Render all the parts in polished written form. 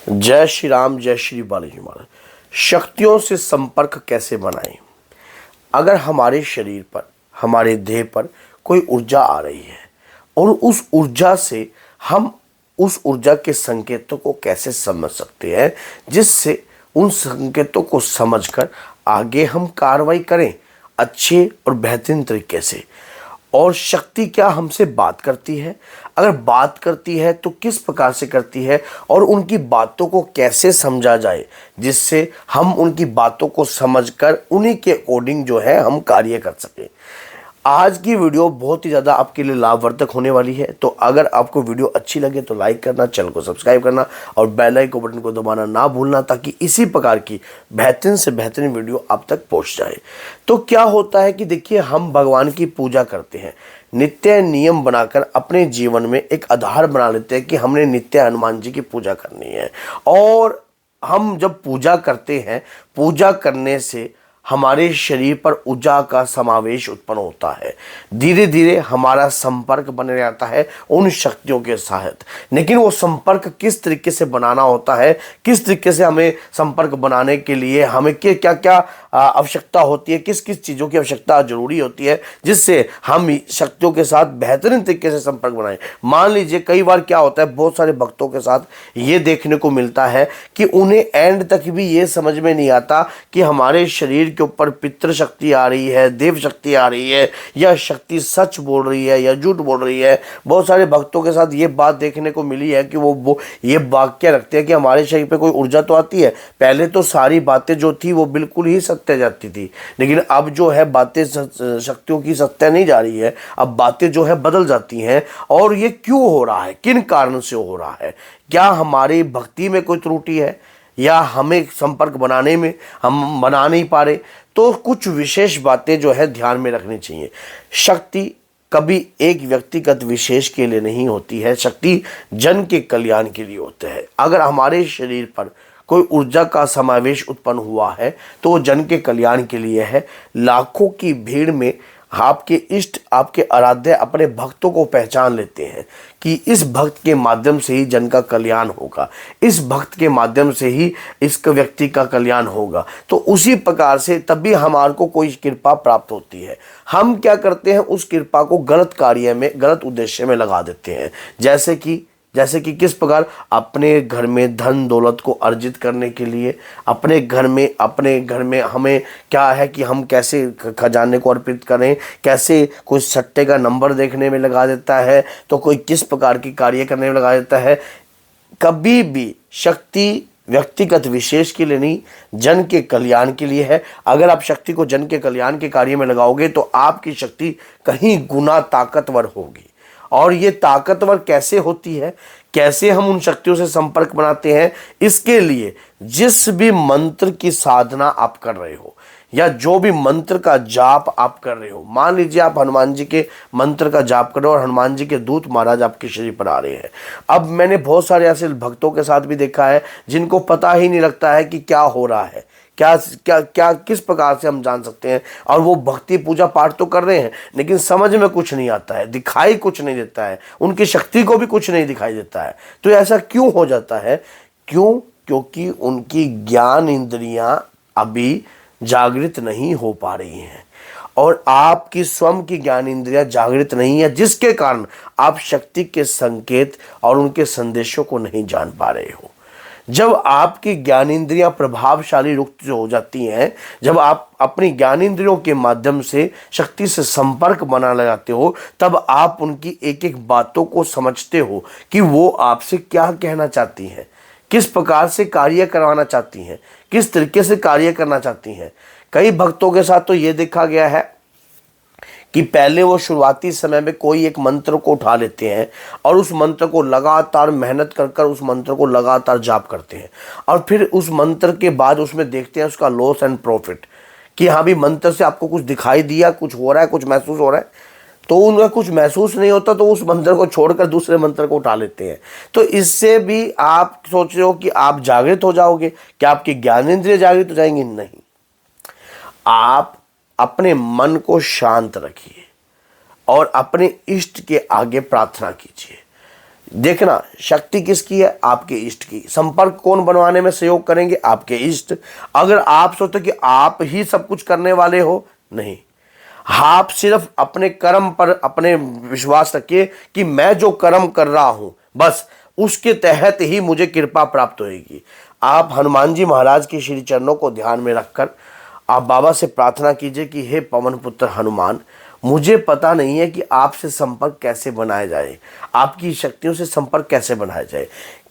जय श्री राम, जय श्री बालाजी महाराज। शक्तियों से संपर्क कैसे बनाएं? अगर हमारे शरीर पर, हमारे देह पर कोई ऊर्जा आ रही है और उस ऊर्जा से हम उस ऊर्जा के संकेतों को कैसे समझ सकते हैं, जिससे उन संकेतों को समझकर आगे हम कार्रवाई करें अच्छे और बेहतरीन तरीके से। और शक्ति क्या हमसे बात करती है? अगर बात करती है तो किस प्रकार से करती है और उनकी बातों को कैसे समझा जाए, जिससे हम उनकी बातों को समझकर उन्हीं के अकॉर्डिंग जो है हम कार्य कर सकें। आज की वीडियो बहुत ही ज़्यादा आपके लिए लाभवर्धक होने वाली है। तो अगर आपको वीडियो अच्छी लगे तो लाइक करना, चैनल को सब्सक्राइब करना और बेल आइकन बटन को दबाना ना भूलना, ताकि इसी प्रकार की बेहतरीन से बेहतरीन वीडियो आप तक पहुंच जाए। तो क्या होता है कि देखिए, हम भगवान की पूजा करते हैं, नित्य नियम बनाकर अपने जीवन में एक आधार बना लेते हैं कि हमने नित्य हनुमान जी की पूजा करनी है। और हम जब पूजा करते हैं, पूजा करने से हमारे शरीर पर ऊर्जा का समावेश उत्पन्न होता है। धीरे धीरे हमारा संपर्क बने रहता है उन शक्तियों के साथ। लेकिन वो संपर्क किस तरीके से बनाना होता है, किस तरीके से हमें संपर्क बनाने के लिए हमें क्या क्या आवश्यकता होती है, किस किस चीज़ों की आवश्यकता जरूरी होती है, जिससे हम शक्तियों के साथ बेहतरीन तरीके से संपर्क बनाएं। मान लीजिए, कई बार क्या होता है, बहुत सारे भक्तों के साथ ये देखने को मिलता है कि उन्हें एंड तक भी ये समझ में नहीं आता कि हमारे शरीर के ऊपर पितृ शक्ति आ रही है, देव शक्ति आ रही है, या शक्ति सच बोल रही है या झूठ बोल रही है। बहुत सारे भक्तों के साथ ये बात देखने को मिली है कि वो ये वाक्य रखते हैं कि हमारे शरीर पे कोई ऊर्जा तो आती है। पहले तो सारी बातें जो थी वो बिल्कुल ही सत्य जाती थी, लेकिन अब जो है बातें शक्तियों की सत्य नहीं जा रही है, अब बातें जो है बदल जाती हैं। और ये क्यों हो रहा है, किन कारण से हो रहा है? क्या हमारी भक्ति में कोई त्रुटि है, या हमें संपर्क बनाने में हम बना नहीं पा रहे? तो कुछ विशेष बातें जो है ध्यान में रखनी चाहिए। शक्ति कभी एक व्यक्तिगत विशेष के लिए नहीं होती है, शक्ति जन के कल्याण के लिए होते हैं। अगर हमारे शरीर पर कोई ऊर्जा का समावेश उत्पन्न हुआ है तो वो जन के कल्याण के लिए है। लाखों की भीड़ में आपके इष्ट, आपके आराध्य अपने भक्तों को पहचान लेते हैं कि इस भक्त के माध्यम से ही जन का कल्याण होगा, इस भक्त के माध्यम से ही इस व्यक्ति का कल्याण होगा। तो उसी प्रकार से तभी हमारे को कोई कृपा प्राप्त होती है। हम क्या करते हैं, उस कृपा को गलत कार्य में, गलत उद्देश्य में लगा देते हैं। जैसे कि किस प्रकार? अपने घर में धन दौलत को अर्जित करने के लिए, अपने घर में हमें क्या है कि हम कैसे खजाने को अर्पित करें, कैसे कोई सट्टे का नंबर देखने में लगा देता है, तो कोई किस प्रकार की कार्य करने में लगा देता है। कभी भी शक्ति व्यक्तिगत विशेष के लिए नहीं, जन के कल्याण के लिए है। अगर आप शक्ति को जन के कल्याण के कार्य में लगाओगे तो आपकी शक्ति कहीं गुना ताकतवर होगी। और ये ताकतवर कैसे होती है, कैसे हम उन शक्तियों से संपर्क बनाते हैं? इसके लिए जिस भी मंत्र की साधना आप कर रहे हो, या जो भी मंत्र का जाप आप कर रहे हो, मान लीजिए आप हनुमान जी के मंत्र का जाप कर रहे हो और हनुमान जी के दूत महाराज आपके शरीर पर आ रहे हैं। अब मैंने बहुत सारे ऐसे भक्तों के साथ भी देखा है जिनको पता ही नहीं लगता है कि क्या हो रहा है, क्या क्या क्या किस प्रकार से हम जान सकते हैं। और वो भक्ति पूजा पाठ तो कर रहे हैं, लेकिन समझ में कुछ नहीं आता है, दिखाई कुछ नहीं देता है, उनकी शक्ति को भी कुछ नहीं दिखाई देता है। तो ऐसा क्यों हो जाता है? क्योंकि उनकी ज्ञान इंद्रियां अभी जागृत नहीं हो पा रही हैं, और आपकी स्वयं की ज्ञान इंद्रियां जागृत नहीं है, जिसके कारण आप शक्ति के संकेत और उनके संदेशों को नहीं जान पा रहे हो। जब आपकी ज्ञानेंद्रियां प्रभावशाली रूप से हो जाती हैं, जब आप अपनी ज्ञानेंद्रियों के माध्यम से शक्ति से संपर्क बना लगाते हो, तब आप उनकी एक एक बातों को समझते हो कि वो आपसे क्या कहना चाहती हैं, किस प्रकार से कार्य करवाना चाहती हैं, किस तरीके से कार्य करना चाहती हैं। कई भक्तों के साथ तो ये देखा गया है कि पहले वो शुरुआती समय में कोई एक मंत्र को उठा लेते हैं और उस मंत्र को लगातार मेहनत कर उस मंत्र को लगातार जाप करते हैं, और फिर उस मंत्र के बाद उसमें देखते हैं उसका लॉस एंड प्रॉफिट, कि हाँ भी मंत्र से आपको कुछ दिखाई दिया, कुछ हो रहा है, कुछ महसूस हो रहा है। तो उनका कुछ महसूस नहीं होता तो उस मंत्र को छोड़कर दूसरे मंत्र को उठा लेते हैं। तो इससे भी आप सोच रहे हो कि आप जागृत हो जाओगे, क्या आपकी ज्ञानेंद्रिय जागृत हो जाएंगी? नहीं। आप अपने मन को शांत रखिए और अपने इष्ट के आगे प्रार्थना कीजिए। देखना शक्ति किसकी है, आपके इष्ट की। संपर्क कौन बनवाने में सहयोग करेंगे, आपके इष्ट। अगर आप सोचते कि आप ही सब कुछ करने वाले हो, नहीं, आप सिर्फ अपने कर्म पर अपने विश्वास रखिए कि मैं जो कर्म कर रहा हूं बस उसके तहत ही मुझे कृपा प्राप्त होगी। आप हनुमान जी महाराज के श्री चरणों को ध्यान में रखकर आप बाबा से प्रार्थना कीजिए कि हे पवन पुत्र हनुमान, मुझे पता नहीं है कि आपसे संपर्क कैसे बनाया जाए, आपकी शक्तियों से संपर्क कैसे बनाया जाए।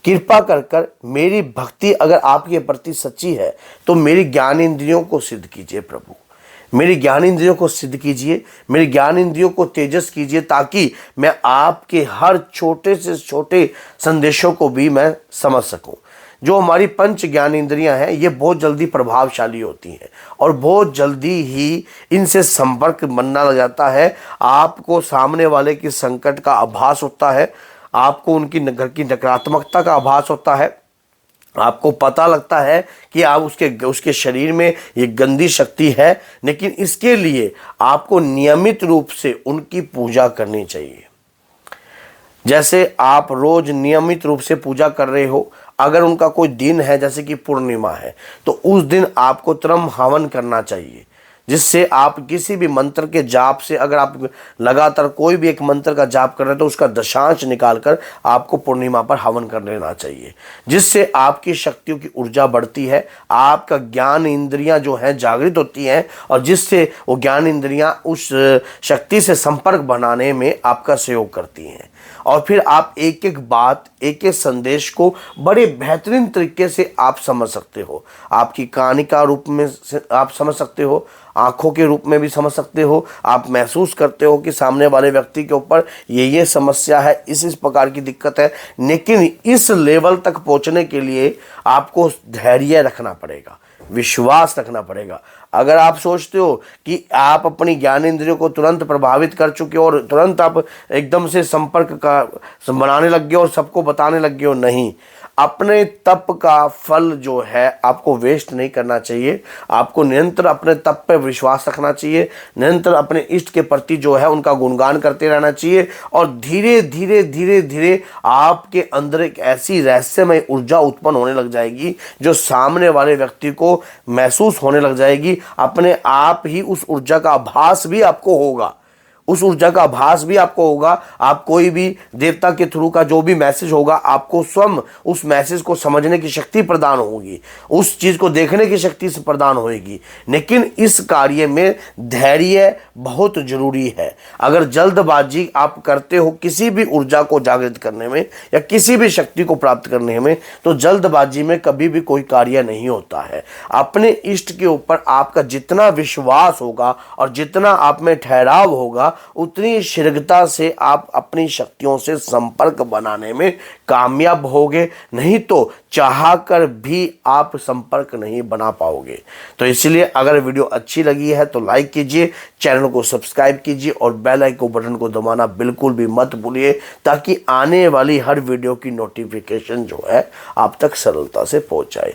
कृपा कर कर मेरी भक्ति अगर आपके प्रति सच्ची है तो मेरी ज्ञान इंद्रियों को सिद्ध कीजिए प्रभु, मेरी ज्ञान इंद्रियों को सिद्ध कीजिए, मेरी ज्ञान इंद्रियों को तेजस कीजिए, ताकि मैं आपके हर छोटे से छोटे संदेशों को भी मैं समझ सकूं। जो हमारी पंच ज्ञान इंद्रियां हैं ये बहुत जल्दी प्रभावशाली होती हैं और बहुत जल्दी ही इनसे संपर्क बनना लग जाता है। आपको सामने वाले की संकट का आभास होता है, आपको उनकी घर की नकारात्मकता का आभास होता है, आपको पता लगता है कि आप उसके शरीर में ये गंदी शक्ति है, लेकिन इसके लिए आपको नियमित रूप से उनकी पूजा करनी चाहिए। जैसे आप रोज नियमित रूप से पूजा कर रहे हो, अगर उनका कोई दिन है जैसे कि पूर्णिमा है तो उस दिन आपको त्रम हवन करना चाहिए, जिससे आप किसी भी मंत्र के जाप से, अगर आप लगातार कोई भी एक मंत्र का जाप कर रहे हैं तो उसका दशांश निकालकर आपको पूर्णिमा पर हवन कर लेना चाहिए, जिससे आपकी शक्तियों की ऊर्जा बढ़ती है, आपका ज्ञान इंद्रियां जो हैं जागृत होती हैं और जिससे वो ज्ञान इंद्रियां उस शक्ति से संपर्क बनाने में आपका सहयोग करती हैं। और फिर आप एक एक बात, एक एक संदेश को बड़े बेहतरीन तरीके से आप समझ सकते हो। आपकी कहानी का रूप में आप समझ सकते हो, आंखों के रूप में भी समझ सकते हो। आप महसूस करते हो कि सामने वाले व्यक्ति के ऊपर ये समस्या है, इस प्रकार की दिक्कत है, लेकिन इस लेवल तक पहुंचने के लिए आपको धैर्य रखना पड़ेगा, विश्वास रखना पड़ेगा। अगर आप सोचते हो कि आप अपनी ज्ञान इंद्रियों को तुरंत प्रभावित कर चुके हो और तुरंत आप एकदम से संपर्क का बनाने लग गए और सबको बताने लग गए हो, नहीं, अपने तप का फल जो है आपको वेस्ट नहीं करना चाहिए। आपको निरंतर अपने तप पर विश्वास रखना चाहिए, निरंतर अपने इष्ट के प्रति जो है उनका गुणगान करते रहना चाहिए और धीरे धीरे धीरे धीरे आपके अंदर एक ऐसी रहस्यमय ऊर्जा उत्पन्न होने लग जाएगी जो सामने वाले व्यक्ति को महसूस होने लग जाएगी। अपने आप ही उस ऊर्जा का आभास भी आपको होगा, उस ऊर्जा का आभास भी आपको होगा। आप कोई भी देवता के थ्रू का जो भी मैसेज होगा, आपको स्वयं उस मैसेज को समझने की शक्ति प्रदान होगी, उस चीज को देखने की शक्ति से प्रदान होगी। लेकिन इस कार्य में धैर्य बहुत जरूरी है। अगर जल्दबाजी आप करते हो किसी भी ऊर्जा को जागृत करने में या किसी भी शक्ति को प्राप्त करने में, तो जल्दबाजी में कभी भी कोई कार्य नहीं होता है। अपने इष्ट के ऊपर आपका जितना विश्वास होगा और जितना आप में ठहराव होगा, उतनी शीघ्रता से आप अपनी शक्तियों से संपर्क बनाने में कामयाब होगे, नहीं तो चाहकर भी आप संपर्क नहीं बना पाओगे। तो इसलिए अगर वीडियो अच्छी लगी है तो लाइक कीजिए, चैनल को सब्सक्राइब कीजिए और बेल आइकन बटन को दबाना बिल्कुल भी मत भूलिए, ताकि आने वाली हर वीडियो की नोटिफिकेशन जो है आप तक सरलता से पहुंच जाए।